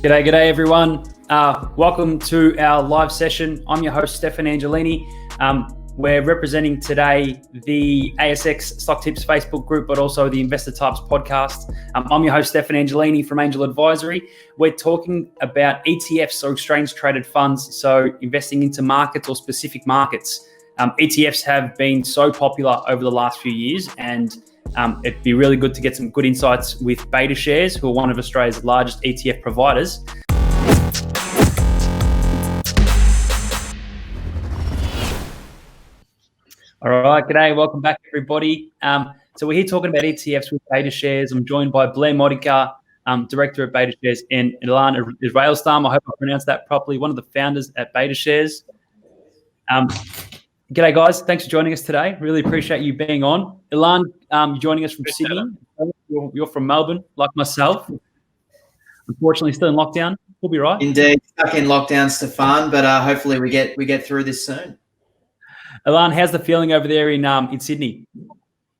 G'day everyone. Welcome to our live session. I'm your host, Stefan Angelini. We're representing today the ASX Stock Tips Facebook group, but also the Investor Types podcast. I'm your host, Stefan Angelini from Angel Advisory. We're talking about ETFs or exchange traded funds, so investing into markets or specific markets. ETFs have been so popular over the last few years, and it'd be really good to get some good insights with BetaShares, who are one of Australia's largest ETF providers. All right, g'day, welcome back everybody. So we're here talking about ETFs with BetaShares. I'm joined by Blair Modica, Director of BetaShares, and Ilan Israelstam. I hope I pronounced that properly, one of the founders at BetaShares. G'day guys, thanks for joining us today. Really appreciate you being on. Ilan, you're joining us from Sydney. You're from Melbourne, like myself. Unfortunately, still in lockdown. We'll be right. Indeed, stuck in lockdown, Stefan. But hopefully we get through this soon. Ilan, how's the feeling over there in Sydney?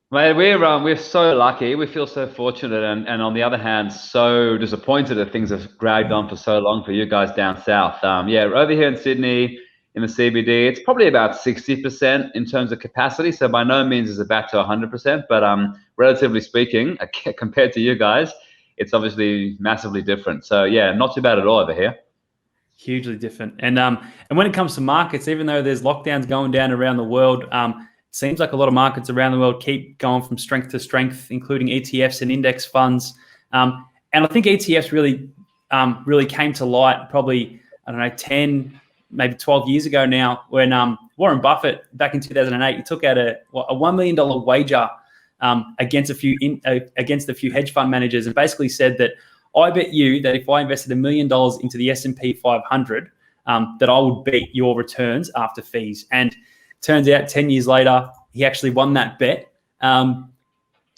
Mate, we're so lucky. We feel so fortunate, and on the other hand, so disappointed that things have dragged on for so long for you guys down south. Over here in Sydney, in the CBD, it's probably about 60% in terms of capacity. So by no means is it back to 100%, but relatively speaking, compared to you guys, it's obviously massively different. So yeah, not too bad at all over here. Hugely different. And when it comes to markets, even though there's lockdowns going down around the world, it seems like a lot of markets around the world keep going from strength to strength, including ETFs and index funds. And I think ETFs really came to light probably, 10, maybe 12 years ago now, when Warren Buffett, back in 2008, he took out a $1 million wager against a few hedge fund managers, and basically said that, I bet you that if I invested $1 million into the S&P 500, that I would beat your returns after fees. And turns out 10 years later, he actually won that bet. Do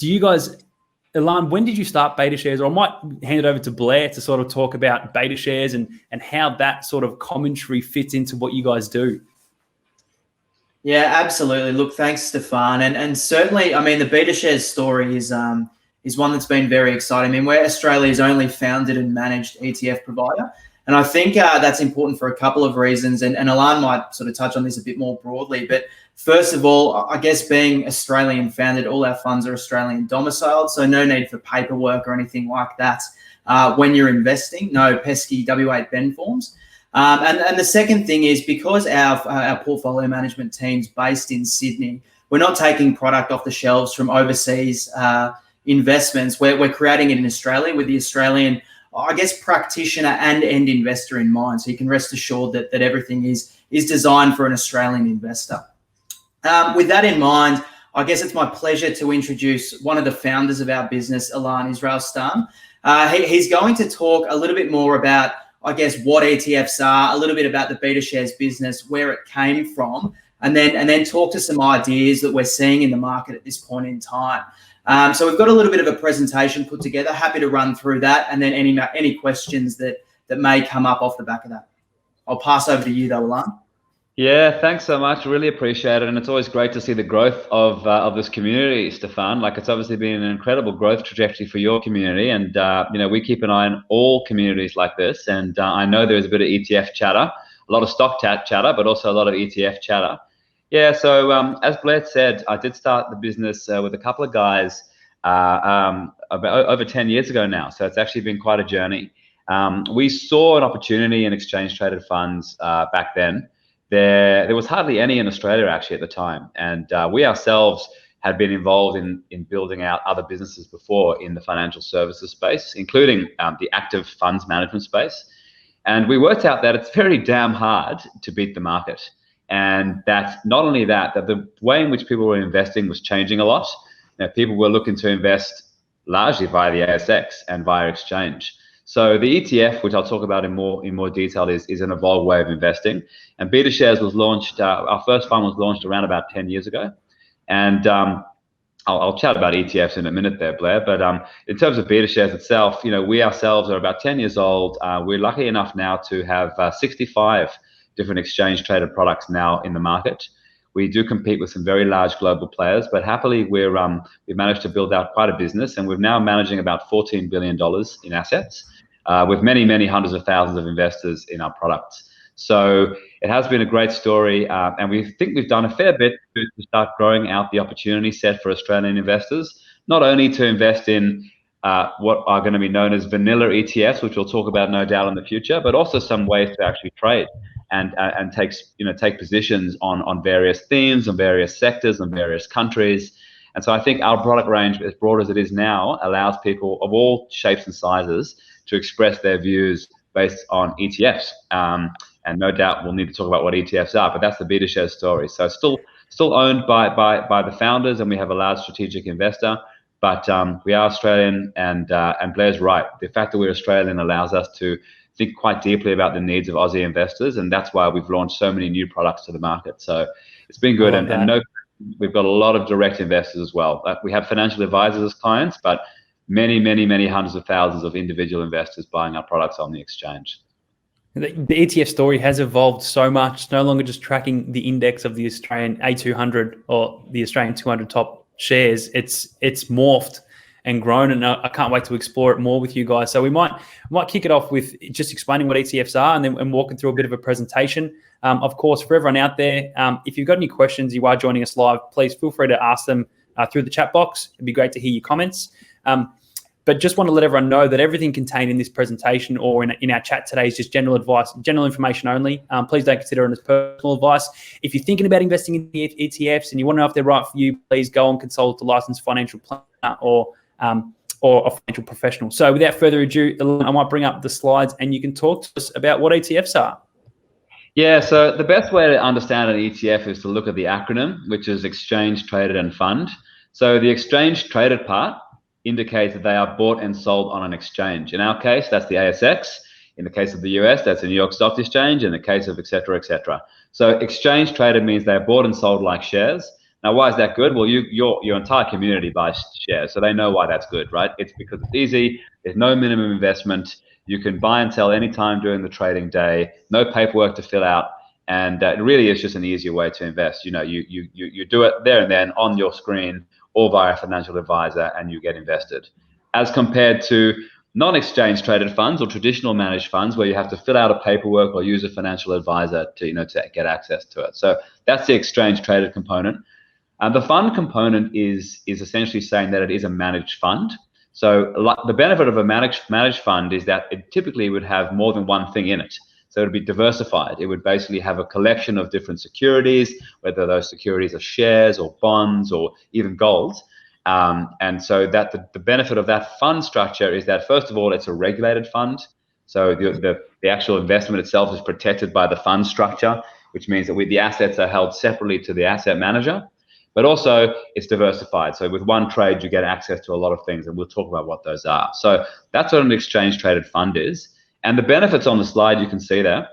you guys, Ilan, when did you start BetaShares? Or I might hand it over to Blair to sort of talk about BetaShares and how that sort of commentary fits into what you guys do. Yeah, absolutely. Look, thanks, Stefan. And certainly, I mean, the BetaShares story is one that's been very exciting. I mean, we're Australia's only founded and managed ETF provider. And I think that's important for a couple of reasons. And Ilan might sort of touch on this a bit more broadly. But first of all, I guess being Australian founded, all our funds are Australian domiciled. So no need for paperwork or anything like that when you're investing. No pesky W8 Ben forms. And the second thing is, because our portfolio management team's based in Sydney, we're not taking product off the shelves from overseas investments. We're creating it in Australia with the Australian, I guess, practitioner and end investor in mind. So you can rest assured that everything is designed for an Australian investor. With that in mind, I guess it's my pleasure to introduce one of the founders of our business, Ilan Israelstam. He's going to talk a little bit more about, I guess, what ETFs are, a little bit about the BetaShares business, where it came from, and then talk to some ideas that we're seeing in the market at this point in time. So we've got a little bit of a presentation put together. Happy to run through that, and then any questions that may come up off the back of that. I'll pass over to you though, Ilan. Yeah, thanks so much. Really appreciate it, and it's always great to see the growth of this community, Stefan. Like, it's obviously been an incredible growth trajectory for your community, and we keep an eye on all communities like this. And I know there's a bit of ETF chatter, a lot of stock chatter, but also a lot of ETF chatter. Yeah, so as Blair said, I did start the business with a couple of guys about over 10 years ago now. So it's actually been quite a journey. We saw an opportunity in exchange traded funds back then. There was hardly any in Australia actually at the time. And we ourselves had been involved in building out other businesses before in the financial services space, including the active funds management space. And we worked out that it's very damn hard to beat the market. And that not only that the way in which people were investing was changing a lot. People were looking to invest largely via the ASX and via exchange. So the ETF, which I'll talk about in more detail, is an evolved way of investing. And BetaShares was launched, our first fund was launched around about 10 years ago. And I'll chat about ETFs in a minute there, Blair. But in terms of BetaShares itself, we ourselves are about 10 years old. We're lucky enough now to have 65 different exchange traded products now in the market. We do compete with some very large global players, but happily we've managed to build out quite a business, and we're now managing about $14 billion in assets. with many hundreds of thousands of investors in our products. So it has been a great story, and we think we've done a fair bit to start growing out the opportunity set for Australian investors, not only to invest in what are going to be known as vanilla ETFs, which we'll talk about no doubt in the future, but also some ways to actually trade and take positions on various themes, on various sectors, on various countries. And so I think our product range, as broad as it is now, allows people of all shapes and sizes to express their views based on ETFs. And no doubt we'll need to talk about what ETFs are, but that's the BetaShares story. So still owned by the founders, and we have a large strategic investor. But we are Australian, and Blair's right. The fact that we're Australian allows us to think quite deeply about the needs of Aussie investors, and that's why we've launched so many new products to the market. So it's been good, and we've got a lot of direct investors as well. We have financial advisors as clients, but many hundreds of thousands of individual investors buying our products on the exchange. The ETF story has evolved so much. It's no longer just tracking the index of the Australian A200 or the Australian 200 top shares. It's morphed and grown, and I can't wait to explore it more with you guys. So we might kick it off with just explaining what ETFs are, and walking through a bit of a presentation. Of course, for everyone out there, if you've got any questions, you are joining us live, please feel free to ask them through the chat box. It'd be great to hear your comments. But just want to let everyone know that everything contained in this presentation or in our chat today is just general advice, general information only. Please don't consider it as personal advice. If you're thinking about investing in ETFs and you want to know if they're right for you, please go and consult a licensed financial planner or a financial professional. So without further ado, I might bring up the slides and you can talk to us about what ETFs are. Yeah, so the best way to understand an ETF is to look at the acronym, which is Exchange Traded and Fund. So the Exchange Traded part indicates that they are bought and sold on an exchange. In our case, that's the ASX. In the case of the US, that's the New York Stock Exchange. In the case of et cetera, et cetera. So exchange traded means they're bought and sold like shares. Now, why is that good? Well, your entire community buys shares, so they know why that's good, right? It's because it's easy. There's no minimum investment. You can buy and sell anytime during the trading day. No paperwork to fill out, and it really is just an easier way to invest. You know, you do it there and then on your screen, or via a financial advisor, and you get invested. As compared to non-exchange traded funds or traditional managed funds, where you have to fill out a paperwork or use a financial advisor to get access to it. So that's the exchange traded component. The fund component is essentially saying that it is a managed fund. So the benefit of a managed fund is that it typically would have more than one thing in it. So it would be diversified. It would basically have a collection of different securities, whether those securities are shares or bonds or even gold. And so that the benefit of that fund structure is that, first of all, it's a regulated fund. So the actual investment itself is protected by the fund structure, which means that the assets are held separately to the asset manager. But also it's diversified. So with one trade, you get access to a lot of things, and we'll talk about what those are. So that's what an exchange traded fund is. And the benefits on the slide you can see there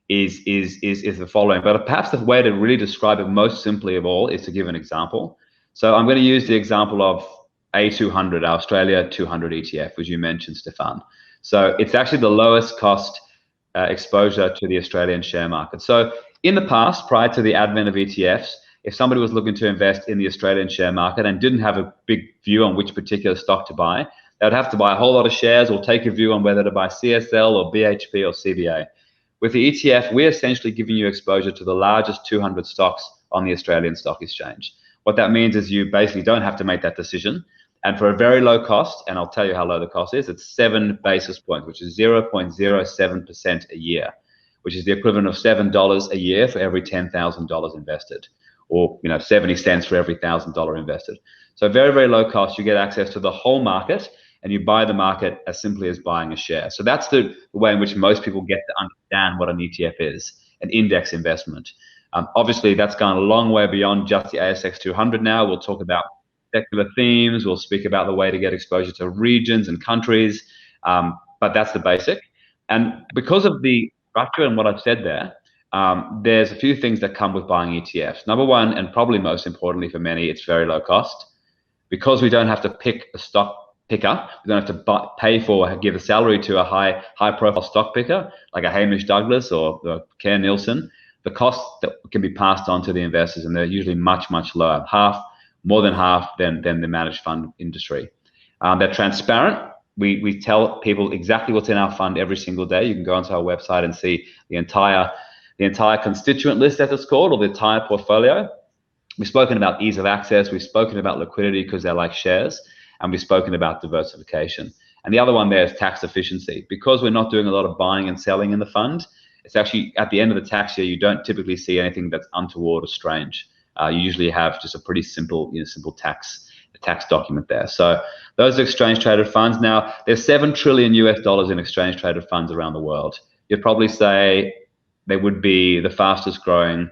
is the following. But perhaps the way to really describe it most simply of all is to give an example. So I'm going to use the example of A200, our Australia 200 ETF, which you mentioned, Stefan. So it's actually the lowest cost exposure to the Australian share market. So in the past, prior to the advent of ETFs, if somebody was looking to invest in the Australian share market and didn't have a big view on which particular stock to buy, they would have to buy a whole lot of shares or take a view on whether to buy CSL or BHP or CBA. With the ETF, we're essentially giving you exposure to the largest 200 stocks on the Australian Stock Exchange. What that means is you basically don't have to make that decision. And for a very low cost, and I'll tell you how low the cost is, it's 7 basis points, which is 0.07% a year, which is the equivalent of $7 a year for every $10,000 invested, or 70 cents for every $1,000 invested. So very, very low cost. You get access to the whole market, and you buy the market as simply as buying a share. So that's the way in which most people get to understand what an ETF is, an index investment. Obviously, that's gone a long way beyond just the ASX 200 now. We'll talk about secular themes. We'll speak about the way to get exposure to regions and countries, but that's the basic. And because of the structure and what I've said there, there's a few things that come with buying ETFs. Number one, and probably most importantly for many, it's very low cost. Because we don't have to pick a stock picker, we don't have to give a salary to a high profile stock picker like a Hamish Douglas or Kerr Nielsen. The costs that can be passed on to the investors, and they're usually much, much lower, more than half than the managed fund industry. They're transparent. we tell people exactly what's in our fund every single day. You can go onto our website and see the entire constituent list, as it's called, or the entire portfolio. We've spoken about ease of access. We've spoken about liquidity because they're like shares, and we've spoken about diversification. And the other one there is tax efficiency. Because we're not doing a lot of buying and selling in the fund, it's actually at the end of the tax year, you don't typically see anything that's untoward or strange. You usually have just a pretty simple, simple tax document there. So those are exchange traded funds. Now, there's $7 trillion in exchange traded funds around the world. You'd probably say they would be the fastest growing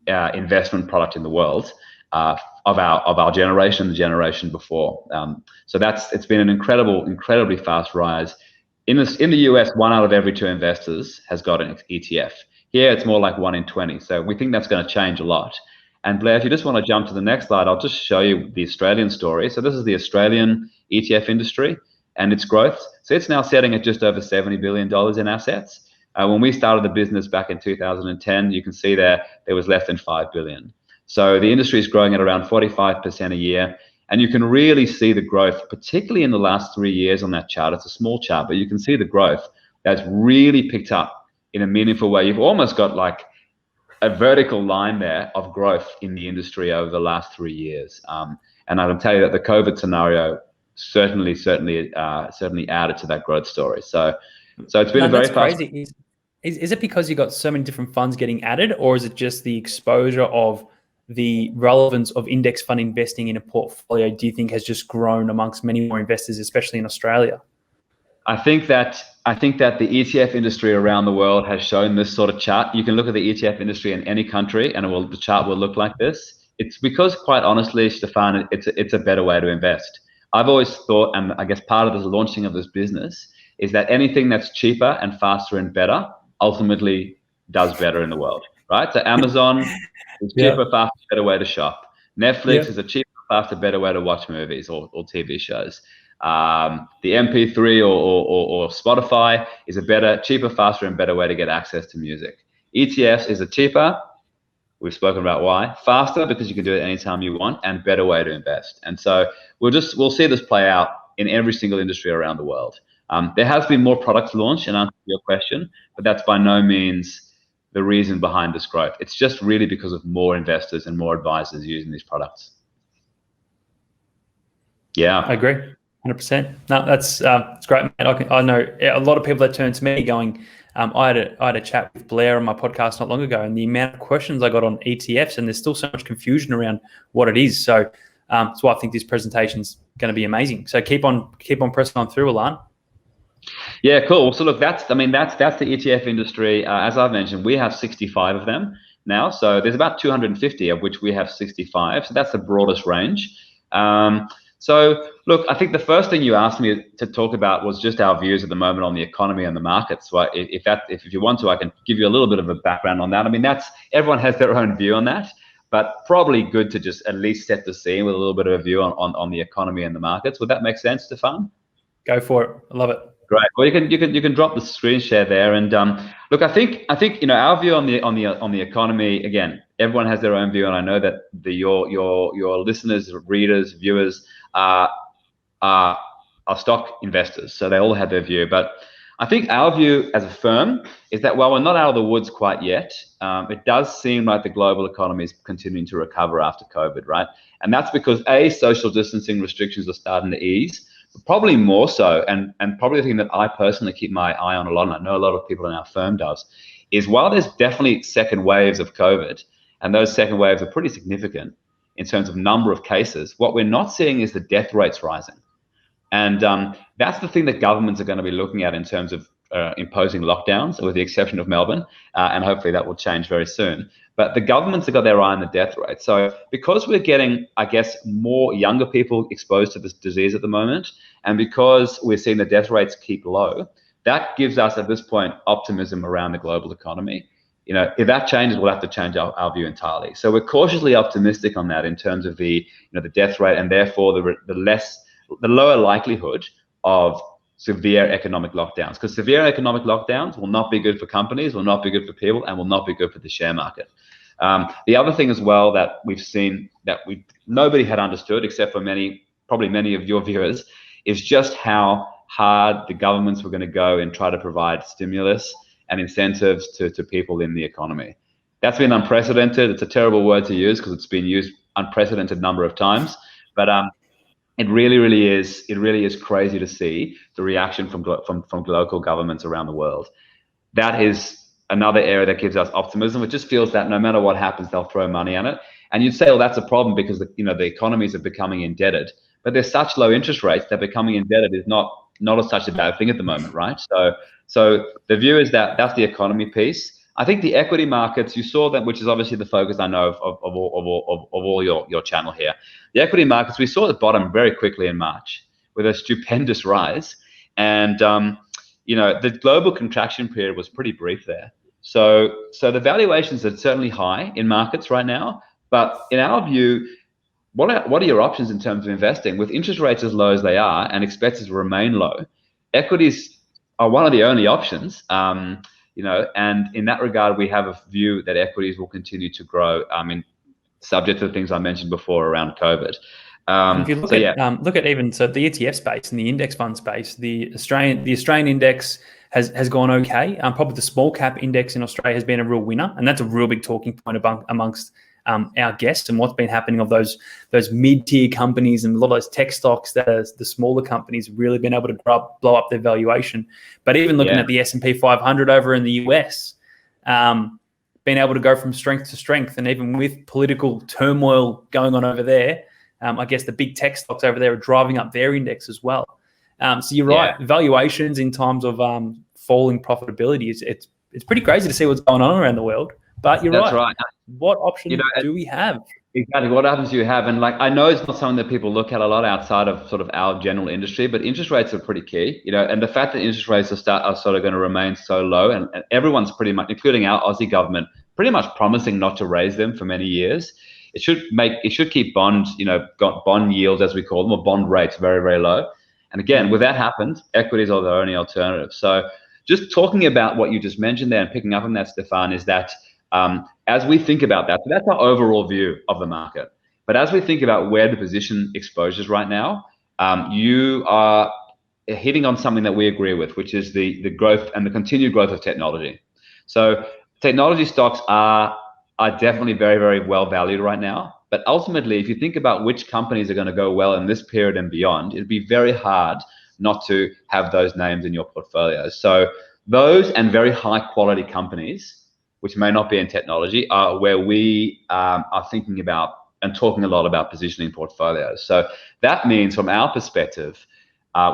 investment product in the world of our generation, the generation before. So it's been an incredibly fast rise. In the US, 1 out of every 2 investors has got an ETF. Here, it's more like 1 in 20. So we think that's going to change a lot. And Blair, if you just want to jump to the next slide, I'll just show you the Australian story. So this is the Australian ETF industry and its growth. So it's now sitting at just over $70 billion in assets. When we started the business back in 2010, you can see there was less than 5 billion. So the industry is growing at around 45% a year. And you can really see the growth, particularly in the last 3 years on that chart. It's a small chart, but you can see the growth that's really picked up in a meaningful way. You've almost got like a vertical line there of growth in the industry over the last 3 years. And I can tell you that the COVID scenario certainly added to that growth story. So it's been a very fast. Crazy. Is it because you got so many different funds getting added, or is it just the exposure of the relevance of index fund investing in a portfolio, do you think has just grown amongst many more investors, especially in Australia? I think that the ETF industry around the world has shown this sort of chart. You can look at the ETF industry in any country and the chart will look like this. It's because, quite honestly, Stefan, it's a better way to invest. I've always thought, and I guess part of the launching of this business is that anything that's cheaper and faster and better ultimately does better in the world, right? So Amazon is cheaper, faster, better way to shop. Netflix is a cheaper, faster, better way to watch movies or TV shows. The MP3 or Spotify is a cheaper, faster, and better way to get access to music. ETFs is a cheaper, we've spoken about why, faster because you can do it anytime you want, and better way to invest. And so we'll see this play out in every single industry around the world. There has been more products launched, in answer to your question, but that's by no means the reason behind this growth. It's just really because of more investors and more advisors using these products. Yeah, I agree, 100%. No, that's great, mate. I know a lot of people that turn to me going, I had a chat with Blair on my podcast not long ago, and the amount of questions I got on ETFs, and there's still so much confusion around what it is. So that's why I think this presentation's going to be amazing. So keep on pressing on through, Ilan. Yeah, cool. So look, that's the ETF industry. As I've mentioned, we have 65 of them now. So there's about 250 of which we have 65. So that's the broadest range. So look, I think the first thing you asked me to talk about was just our views at the moment on the economy and the markets. So if you want to, I can give you a little bit of a background on that. I mean, everyone has their own view on that, but probably good to just at least set the scene with a little bit of a view on the economy and the markets. Would that make sense, Stefan? Go for it. I love it. Great. Well, you can drop the screen share there, and look, I think our view on the economy. Again, everyone has their own view, and I know that your listeners, readers, viewers are stock investors, so they all have their view. But I think our view as a firm is that while we're not out of the woods quite yet, it does seem like the global economy is continuing to recover after COVID, right? And that's because social distancing restrictions are starting to ease. Probably more so, and probably the thing that I personally keep my eye on a lot, and I know a lot of people in our firm does, is while there's definitely second waves of COVID, and those second waves are pretty significant in terms of number of cases, what we're not seeing is the death rates rising. And that's the thing that governments are going to be looking at in terms of imposing lockdowns, with the exception of Melbourne, and hopefully that will change very soon. But the governments have got their eye on the death rate. So because we're getting, I guess, more younger people exposed to this disease at the moment, and because we're seeing the death rates keep low, that gives us at this point optimism around the global economy. If that changes, we'll have to change our view entirely. So we're cautiously optimistic on that in terms of the death rate, and therefore the lower likelihood of severe economic lockdowns, because severe economic lockdowns will not be good for companies, will not be good for people, and will not be good for the share market. The other thing as well that we've seen that nobody had understood, except for probably many of your viewers, is just how hard the governments were going to go and try to provide stimulus and incentives to people in the economy. That's been unprecedented. It's a terrible word to use because it's been used unprecedented number of times, but it really is crazy to see the reaction from local governments around the world. That is another area that gives us optimism. It just feels that no matter what happens, they'll throw money at it. And you'd say, well, that's a problem because the economies are becoming indebted. But there's such low interest rates that becoming indebted is not such a bad thing at the moment, right? So the view is that that's the economy piece. I think the equity markets, you saw that, which is obviously the focus I know of all your channel here. The equity markets, we saw the bottom very quickly in March with a stupendous rise. And the global contraction period was pretty brief there. So the valuations are certainly high in markets right now. But in our view, what are your options in terms of investing? With interest rates as low as they are and expected to remain low, equities are one of the only options. And in that regard, we have a view that equities will continue to grow. Subject to the things I mentioned before around COVID. If you look at even the ETF space and the index fund space, the Australian index has gone okay. Probably the small cap index in Australia has been a real winner, and that's a real big talking point amongst our guests and what's been happening of those mid-tier companies and a lot of those tech stocks that are the smaller companies really been able to blow up their valuation. But even looking at the S&P 500 over in the US, being able to go from strength to strength, and even with political turmoil going on over there, I guess the big tech stocks over there are driving up their index as well. So you're right, valuations in times of falling profitability, it's pretty crazy to see what's going on around the world. But you're right. What options do we have? Exactly. What options do you have? And I know it's not something that people look at a lot outside of sort of our general industry, but interest rates are pretty key. And the fact that interest rates are sort of going to remain so low, and everyone's pretty much, including our Aussie government, pretty much promising not to raise them for many years. It should keep bond yields, as we call them, or bond rates very, very low. And again, with that happens, equities are the only alternative. So just talking about what you just mentioned there and picking up on that, Stefan, is that as we think about that, so that's our overall view of the market. But as we think about where to position exposures right now, you are hitting on something that we agree with, which is the growth and the continued growth of technology. So technology stocks are definitely very, very well valued right now. But ultimately, if you think about which companies are going to go well in this period and beyond, it'd be very hard not to have those names in your portfolio. So those and very high quality companies, which may not be in technology, are where we are thinking about and talking a lot about positioning portfolios. So that means from our perspective,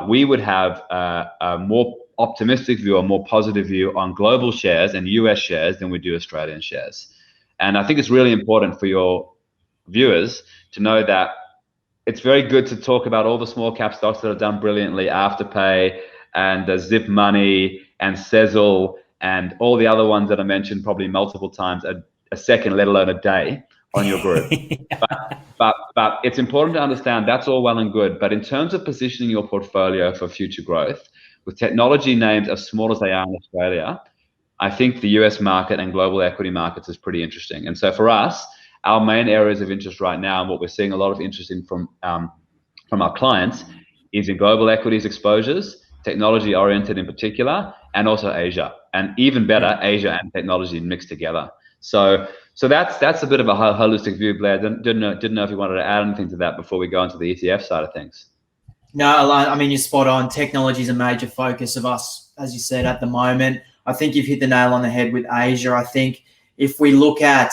we would have a more optimistic view, a more positive view on global shares and US shares than we do Australian shares. And I think it's really important for your viewers to know that it's very good to talk about all the small cap stocks that have done brilliantly, Afterpay and Zip Money and Sezzle and all the other ones that I mentioned probably multiple times a second, let alone a day on your group. but it's important to understand that's all well and good. But in terms of positioning your portfolio for future growth, with technology names as small as they are in Australia, I think the US market and global equity markets is pretty interesting. And so for us, our main areas of interest right now, and what we're seeing a lot of interest in from our clients, is in global equities exposures, technology oriented in particular, and also Asia, and even better, Asia and technology mixed together. So that's a bit of a holistic view, Blair. Didn't know if you wanted to add anything to that before we go into the ETF side of things. No, Ilan, I mean, you're spot on. Technology is a major focus of us, as you said, at the moment. I think you've hit the nail on the head with Asia. I think if we look at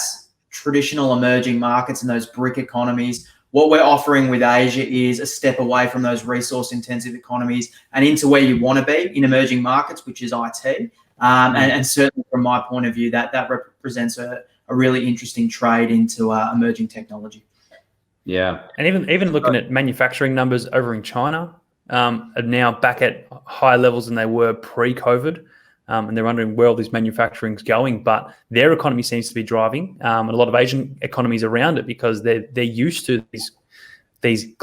traditional emerging markets and those BRIC economies, what we're offering with Asia is a step away from those resource-intensive economies and into where you want to be in emerging markets, which is IT. And certainly from my point of view, that represents a really interesting trade into emerging technology. Yeah. And even looking at manufacturing numbers over in China are now back at higher levels than they were pre-COVID. And they're wondering where all this manufacturing is going, but their economy seems to be driving, and a lot of Asian economies around it because they're used to these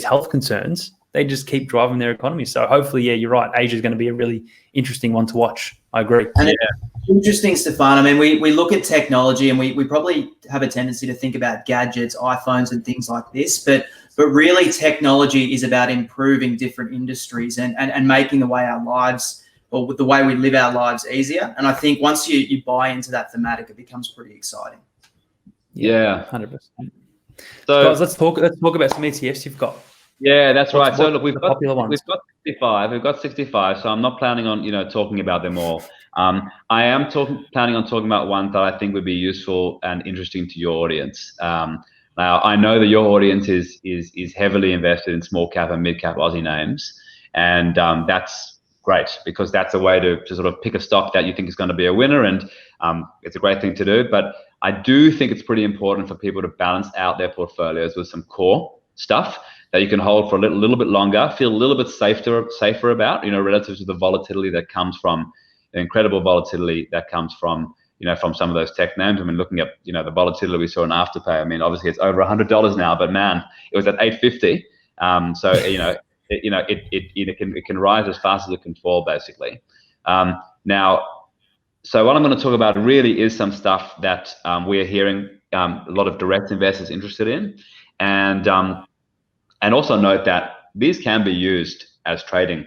health concerns, they just keep driving their economy. So hopefully, yeah, you're right. Asia is going to be a really interesting one to watch. I agree. And it's interesting, Stefan. I mean, we look at technology and we probably have a tendency to think about gadgets, iPhones and things like this, but really technology is about improving different industries and making the way our lives, or the way we live our lives, easier. And I think once you buy into that thematic, it becomes pretty exciting. Yeah, 100%. So guys, let's talk about some ETFs you've got. Yeah, that's right. So look, we've got popular ones? We've got 65. So I'm not planning on talking about them all. I am planning on talking about one that I think would be useful and interesting to your audience. Now I know that your audience is heavily invested in small cap and mid cap Aussie names, and that's great because that's a way to sort of pick a stock that you think is going to be a winner, and it's a great thing to do. But I do think it's pretty important for people to balance out their portfolios with some core stuff that you can hold for a little bit longer, feel a little bit safer about, relative to the volatility that comes from, the incredible volatility that comes from, from some of those tech names. I mean, looking at, the volatility we saw in Afterpay, I mean, obviously it's over $100 now, but man, it was at 850. So, it can rise as fast as it can fall, basically. Now, so what I'm going to talk about really is some stuff that we're hearing a lot of direct investors interested in, and also note that these can be used as trading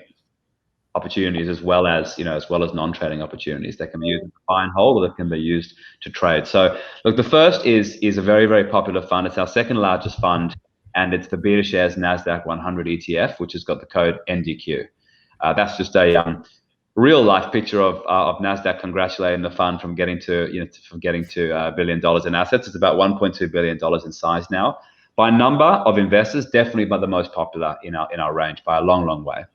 opportunities as well as non-trading opportunities that can be used to buy and hold, or that can be used to trade. So look, the first is a very, very popular fund. It's our second largest fund, and it's the BetaShares NASDAQ 100 ETF, which has got the code NDQ. That's just a real life picture of NASDAQ congratulating the fund from getting to $1 billion in assets. It's about $1.2 billion in size now. By number of investors, definitely by the most popular in our range by a long, long way.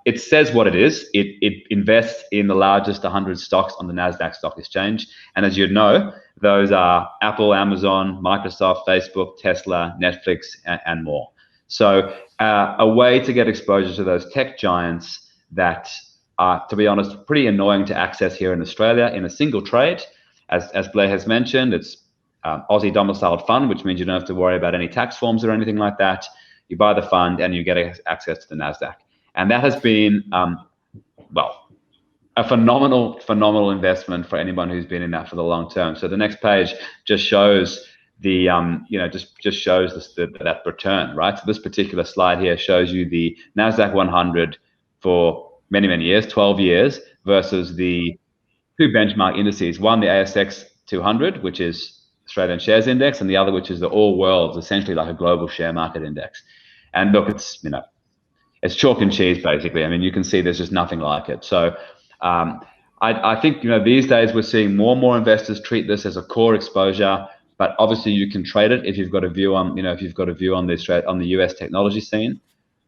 It says what it is. It invests in the largest 100 stocks on the NASDAQ stock exchange. And as you know, those are Apple, Amazon, Microsoft, Facebook, Tesla, Netflix, and more. So a way to get exposure to those tech giants that are, to be honest, pretty annoying to access here in Australia in a single trade. As Blair has mentioned, it's Aussie domiciled fund, which means you don't have to worry about any tax forms or anything like that. You buy the fund and you get access to the NASDAQ. And that has been, a phenomenal investment for anyone who's been in that for the long term. So the next page just shows the, just shows that return, right? So this particular slide here shows you the NASDAQ 100 for many, many years, 12 years, versus the two benchmark indices, one, the ASX 200, which is Australian Shares Index, and the other, which is the All Worlds, essentially like a global share market index. And look, it's chalk and cheese, basically. I mean, you can see there's just nothing like it. So I think, these days we're seeing more and more investors treat this as a core exposure, but obviously you can trade it if you've got a view on, on the US technology scene.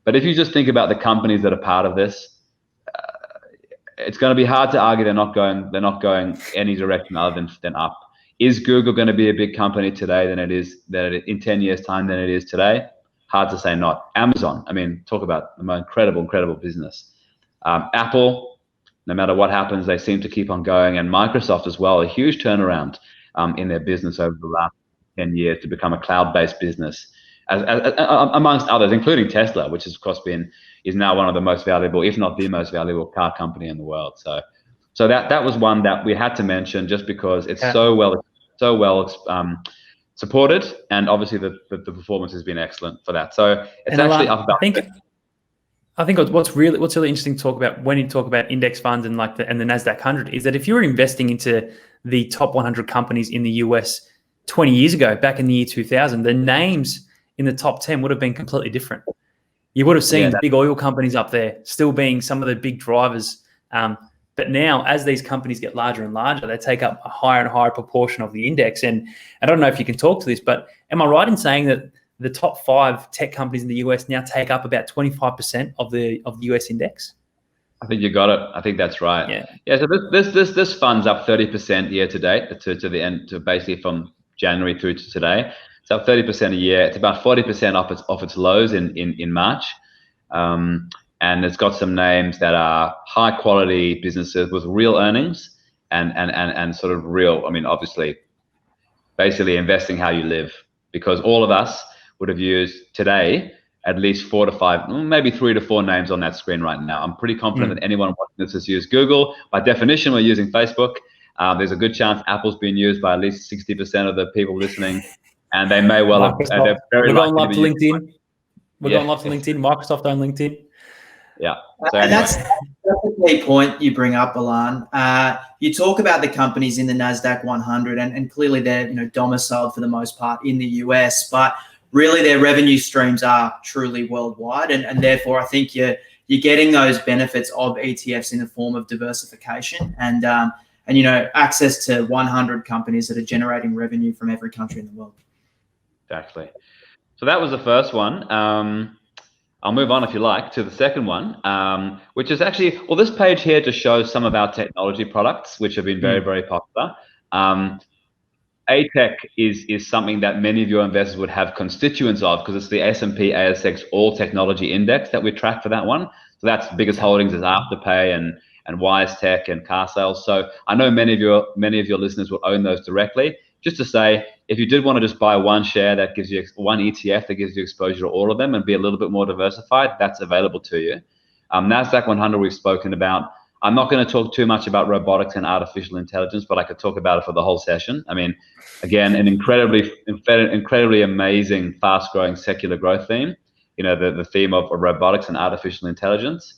But if you just think about the companies that are part of this, it's going to be hard to argue they're not going any direction other than up. Is Google going to be a big company today in 10 years' time than it is today? Hard to say not. Amazon, I mean, talk about the most incredible business. Apple, no matter what happens, they seem to keep on going. And Microsoft as well, a huge turnaround in their business over the last 10 years to become a cloud-based business, amongst others, including Tesla, which has, of course, is now one of the most valuable, if not the most valuable car company in the world. So that was one that we had to mention just because it's so well supported, and obviously the performance has been excellent for that. So it's actually up about. I think what's really interesting to talk about when you talk about index funds and the NASDAQ 100 is that if you were investing into the top 100 companies in the US 20 years ago, back in the year 2000, the names in the top 10 would have been completely different. You would have seen the big oil companies up there still being some of the big drivers. But now, as these companies get larger and larger, they take up a higher and higher proportion of the index. And I don't know if you can talk to this, but am I right in saying that the top 5 tech companies in the US now take up about 25% of the US index? I think you got it. I think that's right. Yeah. So this fund's up 30% year to date to the end, to basically from January through to today. It's up 30% a year. It's about 40% off its lows in March. And it's got some names that are high quality businesses with real earnings and sort of real, I mean, obviously, basically investing how you live, because all of us would have used today at least 4 to 5, maybe 3 to 4 names on that screen right now. I'm pretty confident that anyone watching this has used Google. By definition, we're using Facebook. There's a good chance Apple's been used by at least 60% of the people listening, and they may well have. They're very We're going live to likely LinkedIn. We're going live to LinkedIn. Microsoft on LinkedIn. Yeah. So and anyway. that's a key point you bring up, Ilan. You talk about the companies in the NASDAQ 100, and clearly they're domiciled for the most part in the US, but really their revenue streams are truly worldwide, and therefore I think you're getting those benefits of ETFs in the form of diversification and access to 100 companies that are generating revenue from every country in the world. Exactly. So that was the first one. I'll move on, if you like, to the second one, which is actually, well, this page here just shows some of our technology products, which have been very, very popular. ATech is something that many of your investors would have constituents of, because it's the S&P ASX All Technology Index that we track for that one. So that's the biggest holdings is Afterpay and WiseTech and Car Sales. So I know many of your listeners will own those directly. Just to say, if you did want to just buy one share that gives you one ETF that gives you exposure to all of them and be a little bit more diversified, that's available to you. NASDAQ 100 we've spoken about. I'm not going to talk too much about robotics and artificial intelligence, but I could talk about it for the whole session. I mean, again, an incredibly amazing, fast-growing secular growth theme. The theme of robotics and artificial intelligence.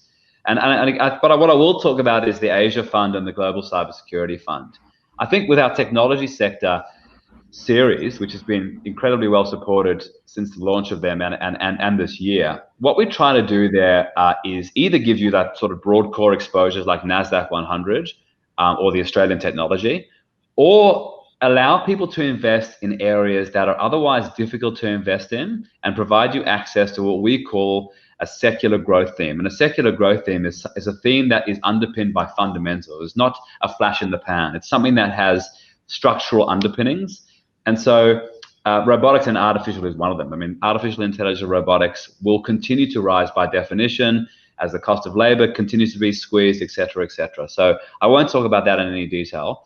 But what I will talk about is the Asia Fund and the Global Cybersecurity Fund. I think with our technology sector series, which has been incredibly well supported since the launch of them and this year, what we try to do there is either give you that sort of broad core exposures like NASDAQ 100 or the Australian technology, or allow people to invest in areas that are otherwise difficult to invest in and provide you access to what we call a secular growth theme. And a secular growth theme is a theme that is underpinned by fundamentals. It's not a flash in the pan. It's something that has structural underpinnings. And so robotics and artificial is one of them. I mean, artificial intelligence robotics will continue to rise by definition as the cost of labor continues to be squeezed, et cetera, et cetera. So I won't talk about that in any detail.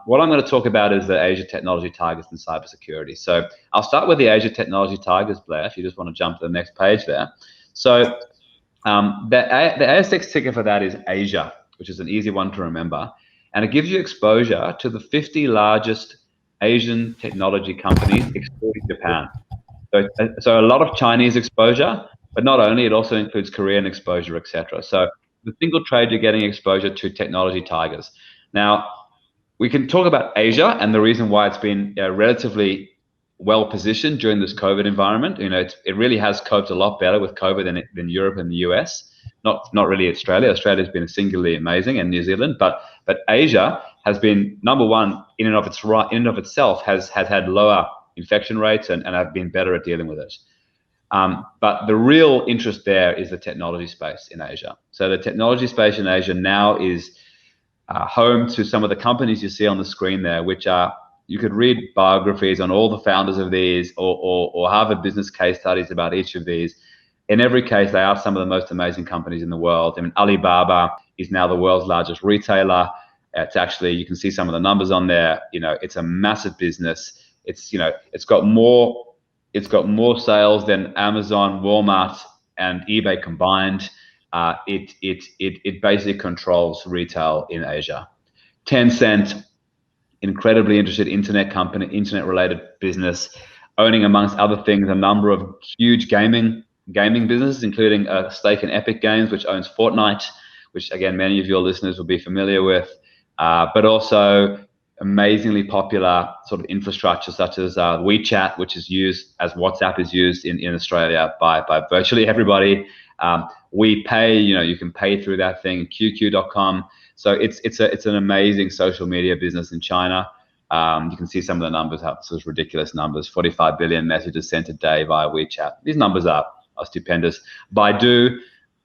What I'm going to talk about is the Asia technology targets and cybersecurity. So I'll start with the Asia technology targets, Blair, if you just want to jump to the next page there. So the ASX ticker for that is Asia, which is an easy one to remember. And it gives you exposure to the 50 largest Asian technology companies, excluding Japan. So a lot of Chinese exposure, but not only, it also includes Korean exposure, et cetera. So the single trade, you're getting exposure to technology tigers. Now, we can talk about Asia and the reason why it's been relatively well positioned during this COVID environment. It really has coped a lot better with COVID than Europe and the US. Not really Australia. Australia's been singularly amazing, and New Zealand, but Asia has been number one in and of itself has had lower infection rates and have been better at dealing with it. But the real interest there is the technology space in Asia. So the technology space in Asia now is home to some of the companies you see on the screen there, which are, you could read biographies on all the founders of these or Harvard business case studies about each of these. In every case, they are some of the most amazing companies in the world. I mean, Alibaba is now the world's largest retailer. It's actually, you can see some of the numbers on there. It's a massive business. It's got more sales than Amazon, Walmart, and eBay combined. It basically controls retail in Asia. Tencent, incredibly interested internet company, internet-related business, owning amongst other things a number of huge gaming businesses, including a stake in Epic Games, which owns Fortnite, which again many of your listeners will be familiar with, but also amazingly popular sort of infrastructure such as WeChat, which is used as WhatsApp is used in Australia by virtually everybody. We pay, you can pay through that thing, QQ.com. So it's an amazing social media business in China. You can see some of the numbers, those ridiculous numbers, 45 billion messages sent a day via WeChat. These numbers are stupendous. Baidu,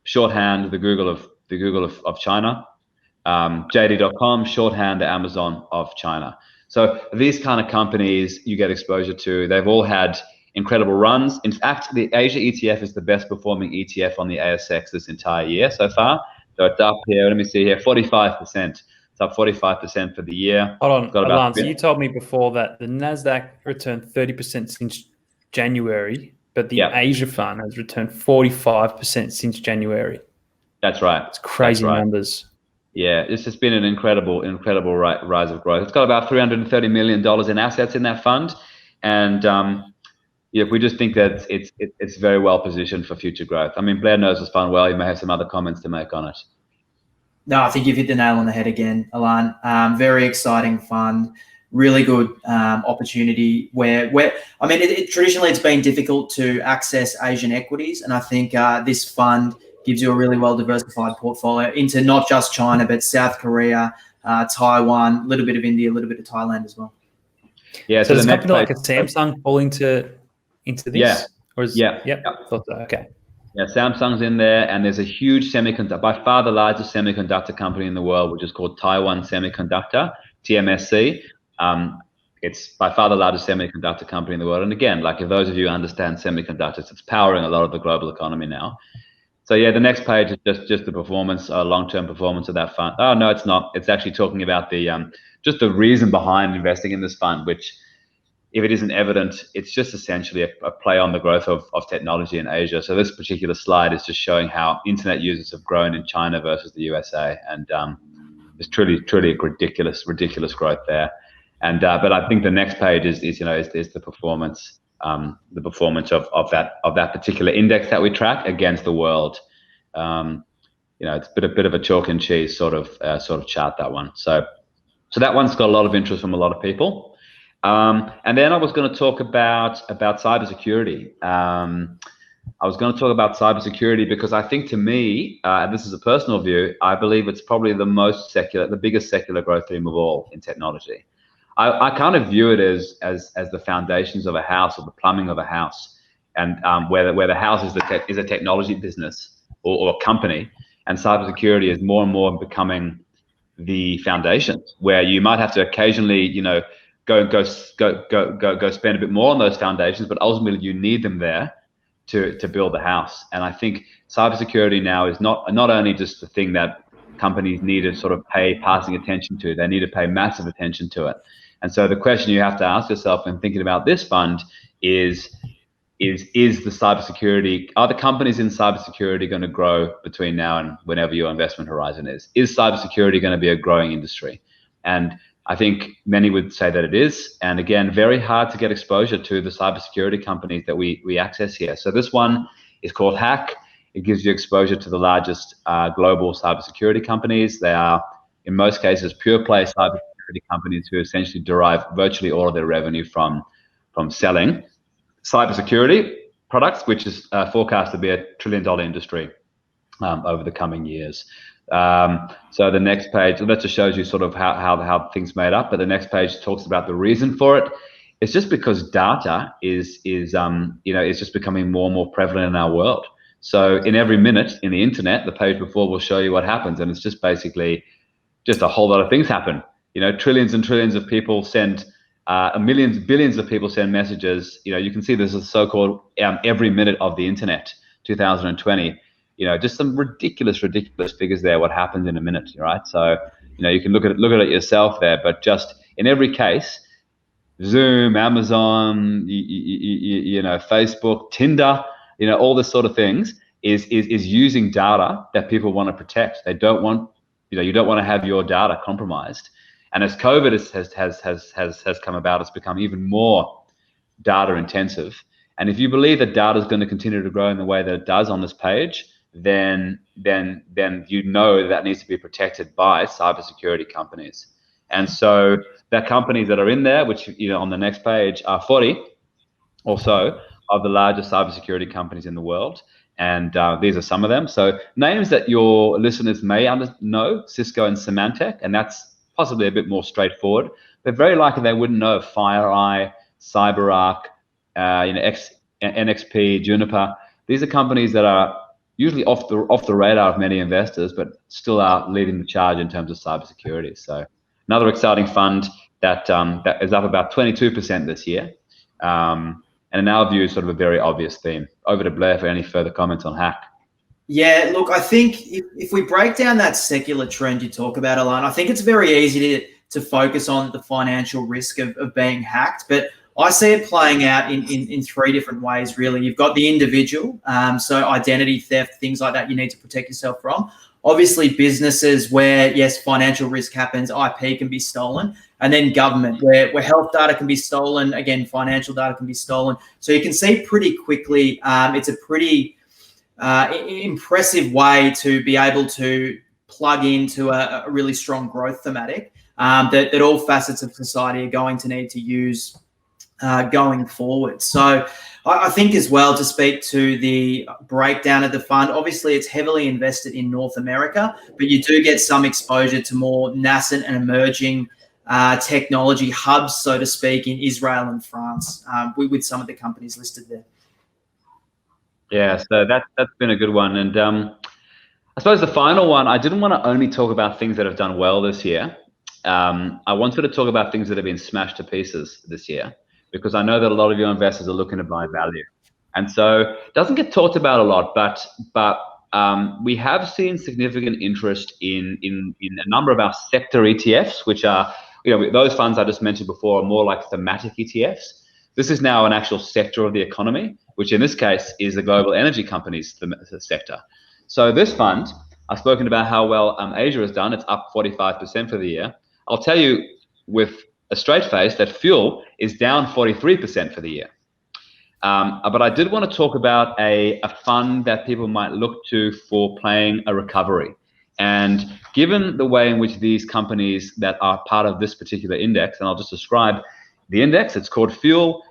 shorthand, the Google of China. JD.com, shorthand, the Amazon of China. So these kind of companies you get exposure to, they've all had incredible runs. In fact, the Asia ETF is the best performing ETF on the ASX this entire year so far. So it's up here, let me see here, 45%. It's up 45% for the year. Hold on, Ilan, so you told me before that the NASDAQ returned 30% since January. but the Asia fund has returned 45% since January. That's right. It's crazy numbers. Yeah, it's just been an incredible rise of growth. It's got about $330 million in assets in that fund, and we just think that it's very well positioned for future growth. I mean, Blair knows this fund well. You may have some other comments to make on it. No, I think you've hit the nail on the head again, Ilan. Very exciting fund, really good opportunity where I mean, traditionally it's been difficult to access Asian equities, and I think this fund gives you a really well diversified portfolio into not just China, but South Korea, Taiwan, a little bit of India, a little bit of Thailand as well. Yeah. So does a company like a Samsung fall into this? Yeah. Or is, yeah. Thought so. Okay. Yeah, Samsung's in there, and there's a huge semiconductor, by far the largest semiconductor company in the world, which is called Taiwan Semiconductor, TMSC. It's by far the largest semiconductor company in the world. And again, like if those of you understand semiconductors, it's powering a lot of the global economy now. So yeah, the next page is just the performance, long-term performance of that fund. Oh no, it's not. It's actually talking about the just the reason behind investing in this fund, which, if it isn't evident, it's just essentially a play on the growth of technology in Asia. So this particular slide is just showing how internet users have grown in China versus the USA, and it's truly a ridiculous growth there. And but I think the next page is the performance. The performance of that particular index that we track against the world. It's a bit of a chalk and cheese sort of chart, that one. So that one's got a lot of interest from a lot of people. And then I was going to talk about cybersecurity. I was going to talk about cybersecurity because I think, to me, and this is a personal view, I believe it's probably the biggest secular growth theme of all in technology. I kind of view it as the foundations of a house, or the plumbing of a house, and where the house is a technology business or company, and cybersecurity is more and more becoming the foundation, where you might have to occasionally, go spend a bit more on those foundations, but ultimately you need them there to build the house. And I think cybersecurity now is not only just the thing that companies need to sort of pay passing attention to, they need to pay massive attention to it. And so the question you have to ask yourself when thinking about this fund is the cybersecurity, are the companies in cybersecurity going to grow between now and whenever your investment horizon is? Is cybersecurity going to be a growing industry? And I think many would say that it is. And again, very hard to get exposure to the cybersecurity companies that we access here. So this one is called Hack. It gives you exposure to the largest global cybersecurity companies. They are, in most cases, pure play cybersecurity companies who essentially derive virtually all of their revenue from selling cybersecurity products, which is forecast to be a $1 trillion industry over the coming years. So the next page, that just shows you sort of how things made up. But the next page talks about the reason for it. It's just because data is just becoming more and more prevalent in our world. So in every minute in the internet, the page before will show you what happens, and it's just basically just a whole lot of things happen. Trillions and trillions of people send, billions of people send messages. You can see this is so-called every minute of the internet, 2020. Just some ridiculous figures there. What happens in a minute, right? So you can look at it yourself there. But just in every case, Zoom, Amazon, Facebook, Tinder, all this sort of things is using data that people want to protect. They don't want, you don't want to have your data compromised. And as COVID has come about, it's become even more data intensive. And if you believe that data is going to continue to grow in the way that it does on this page, then that needs to be protected by cybersecurity companies. And so the companies that are in there, which on the next page, are 40 or so of the largest cybersecurity companies in the world. And these are some of them. So names that your listeners may know: Cisco and Symantec, and that's possibly a bit more straightforward. But very likely they wouldn't know FireEye, CyberArk, NXP, Juniper. These are companies that are usually off the radar of many investors, but still are leading the charge in terms of cybersecurity. So another exciting fund that is up about 22% this year. And in our view, sort of a very obvious theme. Over to Blair for any further comments on Hack. Yeah, look, I think if we break down that secular trend you talk about, Ilan, I think it's very easy to focus on the financial risk of being hacked. But I see it playing out in three different ways, really. You've got the individual, so identity theft, things like that you need to protect yourself from. Obviously, businesses where, yes, financial risk happens, IP can be stolen. And then government, where health data can be stolen. Again, financial data can be stolen. So you can see pretty quickly, it's a pretty impressive way to be able to plug into a really strong growth thematic that all facets of society are going to need to use going forward. So I think as well, to speak to the breakdown of the fund, obviously it's heavily invested in North America, but you do get some exposure to more nascent and emerging technology hubs, so to speak, in Israel and France, with some of the companies listed there. Yeah, so that's been a good one. And I suppose the final one, I didn't want to only talk about things that have done well this year. I wanted to talk about things that have been smashed to pieces this year, because I know that a lot of your investors are looking to buy value. And so it doesn't get talked about a lot, but we have seen significant interest in a number of our sector ETFs, which are, those funds I just mentioned before are more like thematic ETFs. This is now an actual sector of the economy, which in this case is the global energy companies sector. So this fund, I've spoken about how well Asia has done. It's up 45% for the year. I'll tell you with a straight face that fuel is down 43% for the year. But I did want to talk about a fund that people might look to for playing a recovery. And given the way in which these companies that are part of this particular index, and I'll just describe the index, it's called Fuel.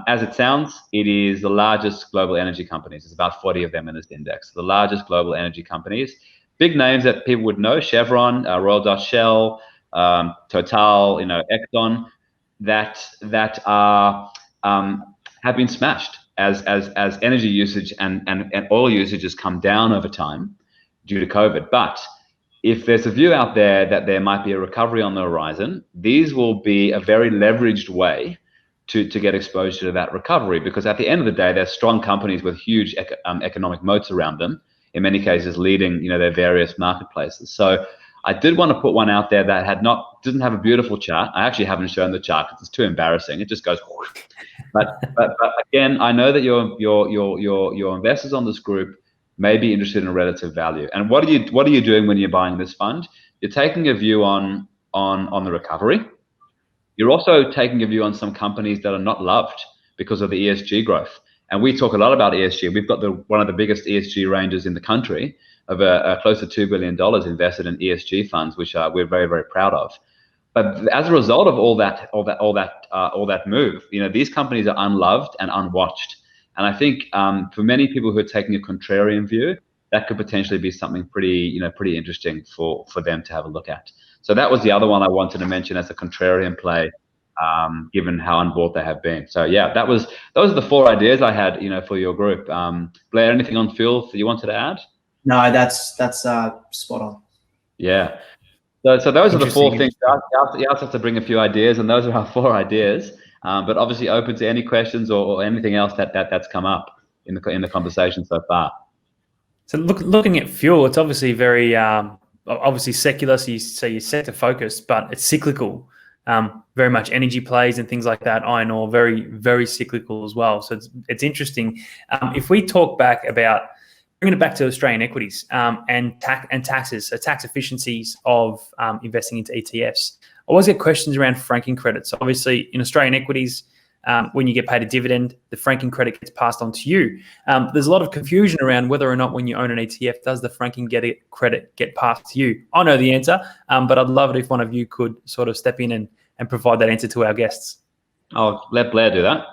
As it sounds, it is the largest global energy companies. There's about 40 of them in this index. The largest global energy companies. Big names that people would know: Chevron, Royal Dutch Shell, Total, Exxon, that are have been smashed as energy usage and oil usage has come down over time due to COVID. But if there's a view out there that there might be a recovery on the horizon, these will be a very leveraged way to get exposure to that recovery, because at the end of the day, they're strong companies with huge economic moats around them, in many cases leading their various marketplaces. So I did want to put one out there that doesn't have a beautiful chart. I actually haven't shown the chart because it's too embarrassing. It just goes. But again, I know that your investors on this group may be interested in relative value. And what are you doing when you're buying this fund? You're taking a view on the recovery. You're also taking a view on some companies that are not loved because of the ESG growth. And we talk a lot about ESG. We've got one of the biggest ESG ranges in the country of close to $2 billion invested in ESG funds, which we're very, very proud of. But as a result of all that move, these companies are unloved and unwatched. And I think for many people who are taking a contrarian view, that could potentially be something pretty interesting for them to have a look at. So that was the other one I wanted to mention as a contrarian play, given how unbought they have been. So yeah, those are the four ideas I had, for your group. Blair, anything on fuel that you wanted to add? No, that's spot on. Yeah. So those are the four things. You also have to bring a few ideas, and those are our four ideas. But obviously open to any questions or anything else that's come up in the conversation so far. So looking at fuel, it's obviously very obviously secular. So you're sector focused, but it's cyclical. Very much energy plays and things like that. Iron ore, very, very cyclical as well. So it's interesting. If we talk back about bringing it back to Australian equities and taxes, so tax efficiencies of investing into ETFs. I always get questions around franking credits. Obviously, in Australian equities, when you get paid a dividend, the franking credit gets passed on to you. There's a lot of confusion around whether or not when you own an ETF, does the franking credit get passed to you? I know the answer, but I'd love it if one of you could sort of step in and provide that answer to our guests. I'll let Blair do that.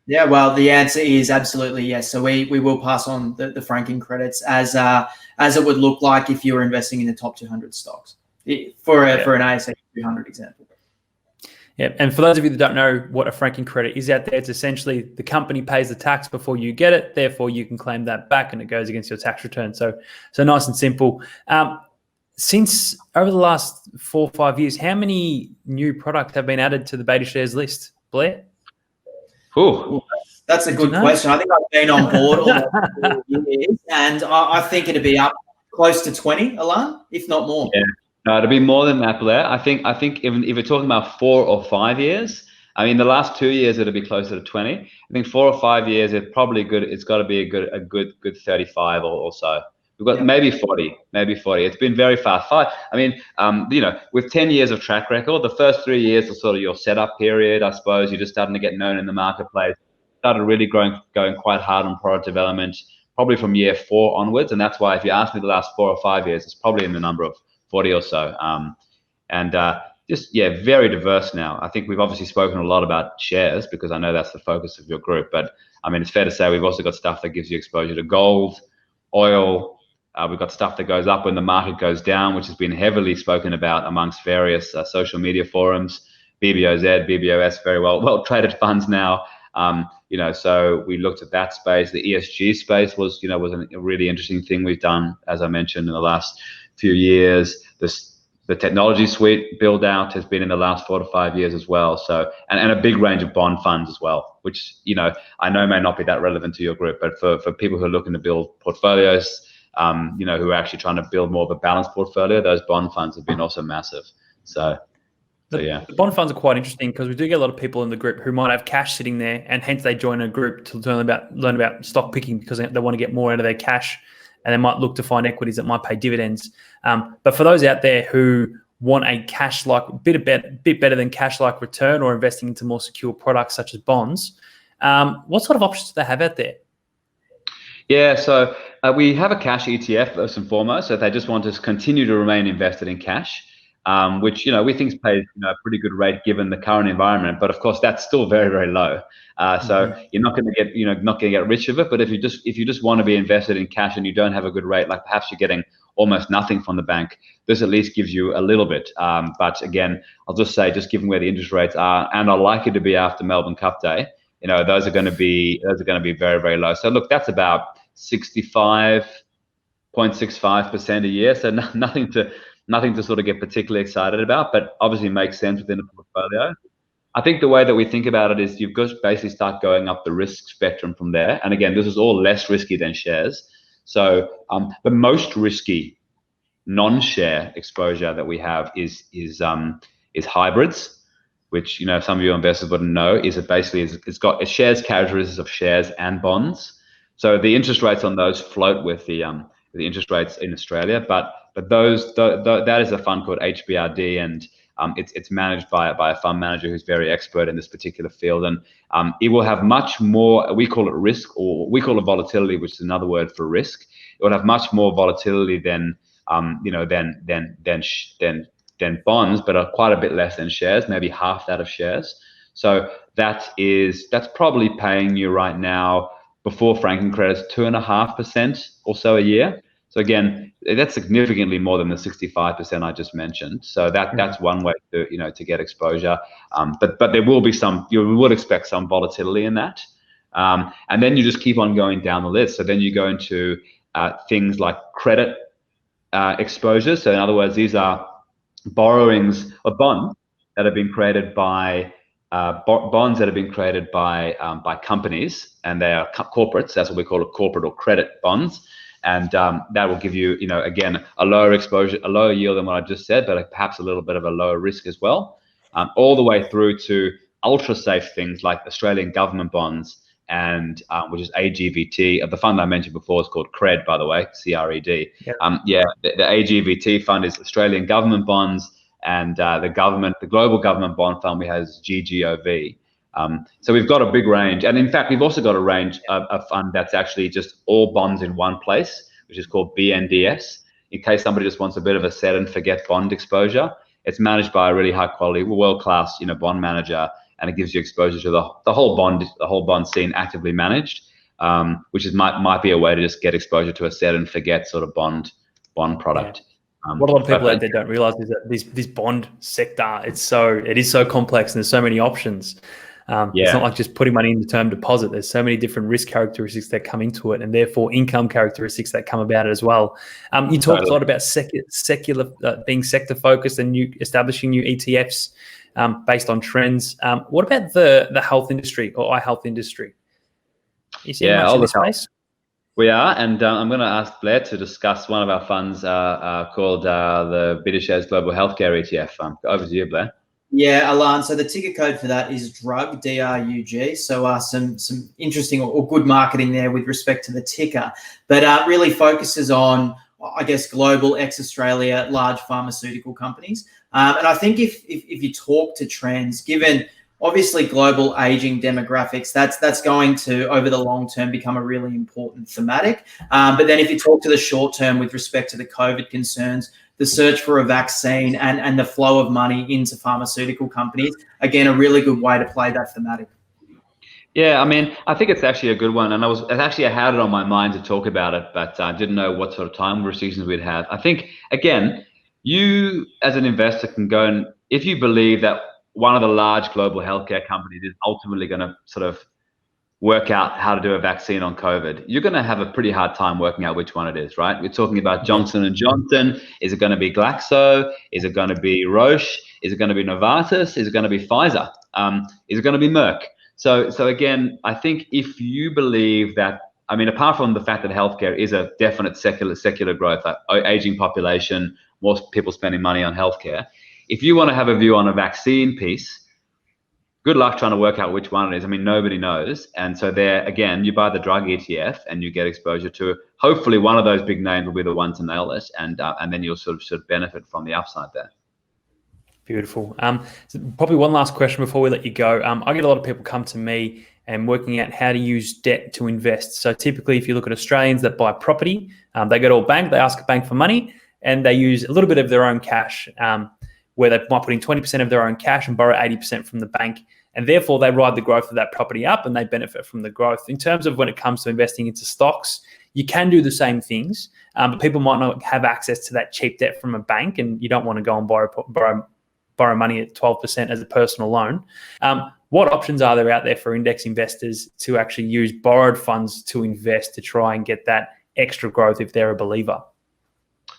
Yeah, well, the answer is absolutely yes. So we will pass on the franking credits as it would look like if you were investing in the top 200 stocks for an ASX 200 example. Yeah, and for those of you that don't know what a franking credit is out there, it's essentially the company pays the tax before you get it, therefore you can claim that back and it goes against your tax return. So nice and simple. Since over the last 4 or 5 years, how many new products have been added to the BetaShares list, Blair? Ooh, that's a good question. I think I've been on board all years, and I think it'd be up close to 20, Ilan, if not more. Yeah. No, it'll be more than that, Blair. I think if you're talking about 4 or 5 years, I mean, the last 2 years it'll be closer to 20. I think 4 or 5 years it's probably good. It's got to be a good 35 or so. We've got maybe 40. It's been very fast. I mean, with 10 years of track record, the first 3 years are sort of your setup period, I suppose. You're just starting to get known in the marketplace. Started really going quite hard on product development, probably from year 4 onwards. And that's why if you ask me the last 4 or 5 years, it's probably in the number of 40 or so. Very diverse now. I think we've obviously spoken a lot about shares because I know that's the focus of your group. But I mean, it's fair to say we've also got stuff that gives you exposure to gold, oil. We've got stuff that goes up when the market goes down, which has been heavily spoken about amongst various social media forums. BBOZ, BBOS, very well traded funds now. So we looked at that space. The ESG space was a really interesting thing we've done, as I mentioned, in the last few years. The technology suite build out has been in the last 4 to 5 years as well. So, and a big range of bond funds as well, which, I know may not be that relevant to your group, but for people who are looking to build portfolios, who are actually trying to build more of a balanced portfolio, those bond funds have been also massive. The bond funds are quite interesting because we do get a lot of people in the group who might have cash sitting there, and hence they join a group to learn about stock picking because they want to get more out of their cash, and they might look to find equities that might pay dividends. But for those out there who want a cash-like, bit better than cash-like return, or investing into more secure products such as bonds, what sort of options do they have out there? Yeah, so we have a cash ETF first and foremost. So if they just want to continue to remain invested in cash, which we think pays a pretty good rate given the current environment, but of course that's still very, very low. So you're not going to get rich of it. But if you just want to be invested in cash and you don't have a good rate, like perhaps you're getting almost nothing from the bank, this at least gives you a little bit. But again, I'll just say, just given where the interest rates are and are likely to be after Melbourne Cup Day, those are going to be very, very low. So look, that's about 65.65% a year. So nothing to sort of get particularly excited about, but obviously makes sense within the portfolio. I think the way that we think about it is you've got to basically start going up the risk spectrum from there. And again, this is all less risky than shares. So the most risky non-share exposure that we have is hybrids, which some of your investors wouldn't know, is it basically it's got shares characteristics of shares and bonds. So the interest rates on those float with the interest rates in Australia, but that is a fund called HBRD, and it's managed by a fund manager who's very expert in this particular field, and it will have much more. We call it risk, or we call it volatility, which is another word for risk. It will have much more volatility than bonds, but are quite a bit less than shares, maybe half that of shares. So that's probably paying you right now, before franking credits, 2.5% or so a year. So again, that's significantly more than the 65% I just mentioned. So that's one way to get exposure. But there will be you would expect some volatility in that. And then you just keep on going down the list. So then you go into things like credit exposure. So in other words, these are borrowings of bonds that have been created by companies, and they are corporates. That's what we call it, corporate or credit bonds. And that will give you, again, a lower exposure, a lower yield than what I just said, but perhaps a little bit of a lower risk as well, all the way through to ultra safe things like Australian government bonds, and which is AGVT. The fund I mentioned before is called CRED, by the way, CRED. Yeah. The AGVT fund is Australian government bonds, and the global government bond fund we have is GGOV. So we've got a big range, and in fact, we've also got a range of a fund that's actually just all bonds in one place, which is called BNDS. In case somebody just wants a bit of a set and forget bond exposure, it's managed by a really high quality, world-class, bond manager, and it gives you exposure to the whole bond scene actively managed, which might be a way to just get exposure to a set and forget sort of bond product. Yeah. What a lot of people out there don't realize is that this bond sector, it is so complex, and there's so many options. It's not like just putting money into term deposit. There's so many different risk characteristics that come into it, and therefore income characteristics that come about it as well. You talked a lot about secular being sector focused and establishing new ETFs based on trends. What about the health industry or iHealth industry? You see much in this space? We are, and I'm going to ask Blair to discuss one of our funds called the BetaShares Global Healthcare ETF. Over to you, Blair. Yeah, Ilan. So the ticker code for that is DRUG, DRUG. So some interesting or good marketing there with respect to the ticker, but really focuses on, I guess, global ex-Australia large pharmaceutical companies. And I think if you talk to trends, given obviously global aging demographics, that's going to over the long term become a really important thematic. But then if you talk to the short term with respect to the COVID concerns, the search for a vaccine and the flow of money into pharmaceutical companies, again, a really good way to play that thematic. Yeah, I mean, I think it's actually a good one, and I had it on my mind to talk about it, but I didn't know what sort of time restrictions we'd have. I think, again, you as an investor can go, and if you believe that one of the large global healthcare companies is ultimately going to sort of work out how to do a vaccine on COVID, you're going to have a pretty hard time working out which one it is, right? We're talking about Johnson and Johnson. Is it going to be Glaxo? Is it going to be Roche? Is it going to be Novartis? Is it going to be Pfizer? Is it going to be Merck? So again, I think if you believe that, I mean, apart from the fact that healthcare is a definite secular growth, aging population, more people spending money on healthcare, if you want to have a view on a vaccine piece, good luck trying to work out which one it is. I mean, nobody knows. And so there, again, you buy the drug ETF and you get exposure to, hopefully one of those big names will be the one to nail it. And then you'll sort of benefit from the upside there. Beautiful. So probably one last question before we let you go. I get a lot of people come to me and working out how to use debt to invest. So typically, if you look at Australians that buy property, they go to a bank, they ask a bank for money, and they use a little bit of their own cash, where they might put in 20% of their own cash and borrow 80% from the bank. And therefore, they ride the growth of that property up and they benefit from the growth. In terms of when it comes to investing into stocks, you can do the same things, but people might not have access to that cheap debt from a bank, and you don't want to go and borrow money at 12% as a personal loan. What options are there out there for index investors to actually use borrowed funds to invest to try and get that extra growth if they're a believer?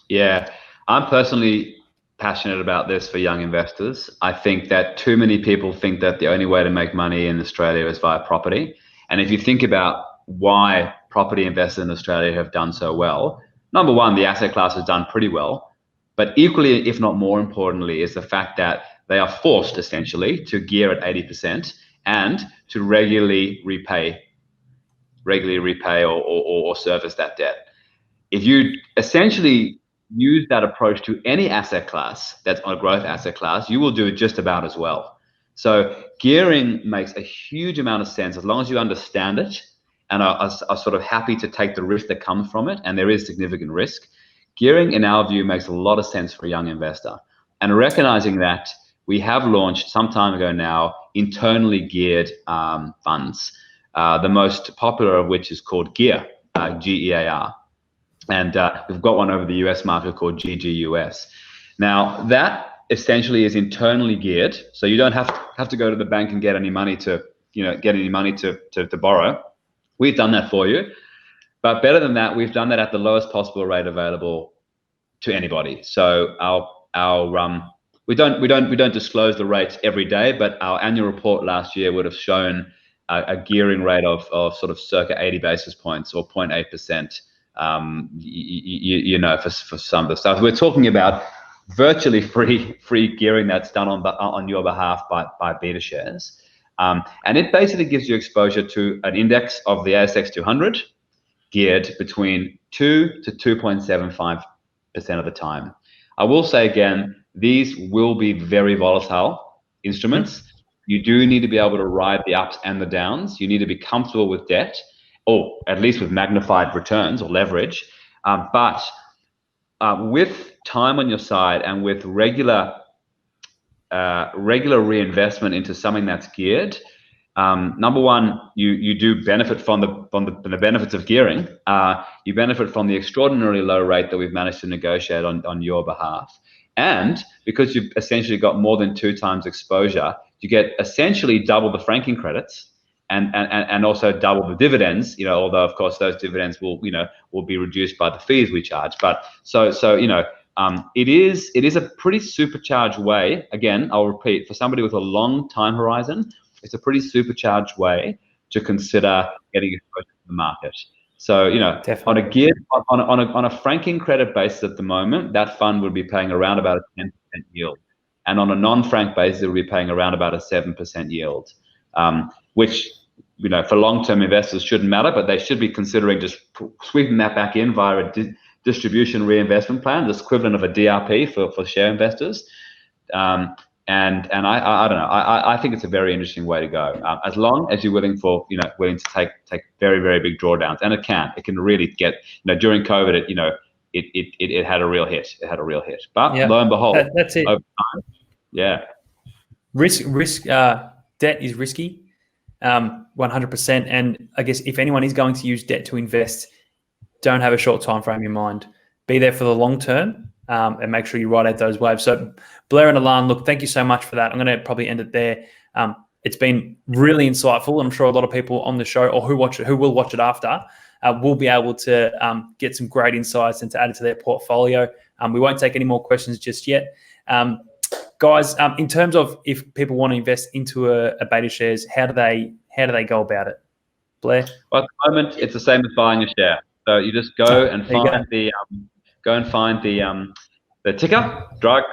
Yeah, I'm personally passionate about this for young investors. I think that too many people think that the only way to make money in Australia is via property. And if you think about why property investors in Australia have done so well, number one, the asset class has done pretty well. But equally, if not more importantly, is the fact that they are forced essentially to gear at 80% and to regularly repay or service that debt. If you essentially use that approach to any asset class that's a growth asset class, you will do it just about as well. So gearing makes a huge amount of sense as long as you understand it and are sort of happy to take the risk that comes from it, and there is significant risk. Gearing, in our view, makes a lot of sense for a young investor. And recognizing that, we have launched some time ago now internally geared funds, the most popular of which is called GEAR, G-E-A-R. And we've got one over the US market called GGUS. Now, that essentially is internally geared, so you don't have to go to the bank and get any money to borrow. We've done that for you. But better than that, we've done that at the lowest possible rate available to anybody. So we don't disclose the rates every day, but our annual report last year would have shown a gearing rate of sort of circa 80 basis points or 0.8%. For some of the stuff we're talking about, virtually free gearing that's done on your behalf by BetaShares, and it basically gives you exposure to an index of the ASX 200. Geared between 2 to 2.75% of the time. I will say again, these will be very volatile instruments. You do need to be able to ride the ups and the downs. You need to be comfortable with debt, or at least with magnified returns or leverage. But with time on your side and with regular reinvestment into something that's geared, number one, you do benefit from the benefits of gearing. You benefit from the extraordinarily low rate that we've managed to negotiate on your behalf. And because you've essentially got more than 2 times exposure, you get essentially double the franking credits and also double the dividends, although of course those dividends will be reduced by the fees we charge. But it is a pretty supercharged way. Again, I'll repeat, for somebody with a long time horizon, it's a pretty supercharged way to consider getting exposure to the market. So, definitely. on a franking credit basis at the moment, that fund would be paying around about a 10% yield. and on a non-frank basis, it will be paying around about a 7% yield, which, you know, for long-term investors shouldn't matter, but they should be considering just sweeping that back in via a distribution reinvestment plan, this equivalent of a DRP for share investors. And I don't know. I think it's a very interesting way to go, as long as you're willing to take very, very big drawdowns, and it can really get, you know, during COVID, it had a real hit. It had a real hit, but lo and behold, that's it. Over time, yeah, debt is risky, 100%. And I guess if anyone is going to use debt to invest, don't have a short time frame in mind. Be there for the long term, and make sure you ride out those waves. So Blair and Ilan, look, thank you so much for that. I'm going to probably end it there. It's been really insightful, and I'm sure a lot of people on the show or who will watch it after will be able to get some great insights and to add it to their portfolio. We won't take any more questions just yet. Guys, in terms of if people want to invest into a BetaShares, how do they go about it? Blair? Well, at the moment, it's the same as buying a share. So you just go and find the ticker, drug,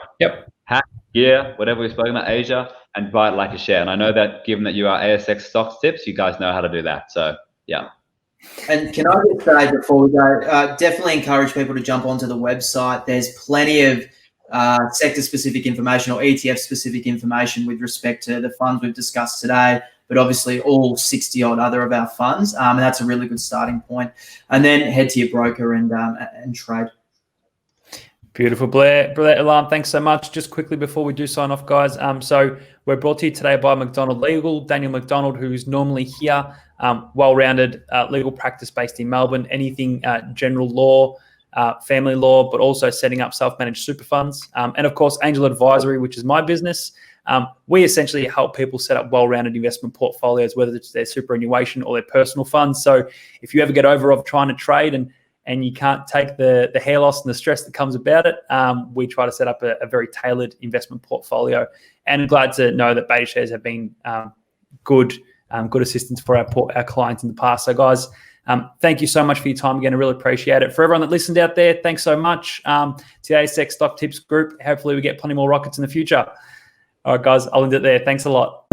hack, gear, whatever we've spoken about, Asia, and buy it like a share. And I know that given that you are ASX stocks tips, you guys know how to do that. So yeah. And can I just say before we go, definitely encourage people to jump onto the website. There's plenty of sector-specific information or ETF-specific information with respect to the funds we've discussed today, but obviously all 60-odd other of our funds. And that's a really good starting point. And then head to your broker and trade. Beautiful. Blair, Ilan, thanks so much. Just quickly before we do sign off, guys. So we're brought to you today by McDonald Legal. Daniel McDonald, who's normally here, well-rounded legal practice based in Melbourne, anything general law, family law, but also setting up self-managed super funds. And of course, Angel Advisory, which is my business. We essentially help people set up well-rounded investment portfolios, whether it's their superannuation or their personal funds. So if you ever get over of trying to trade and you can't take the hair loss and the stress that comes about it, we try to set up a very tailored investment portfolio. And glad to know that BetaShares have been good assistance for our clients in the past. So guys, thank you so much for your time again. I really appreciate it. For everyone that listened out there, thanks so much. To the ASX Stock Tips group, hopefully we get plenty more rockets in the future. All right, guys, I'll end it there. Thanks a lot.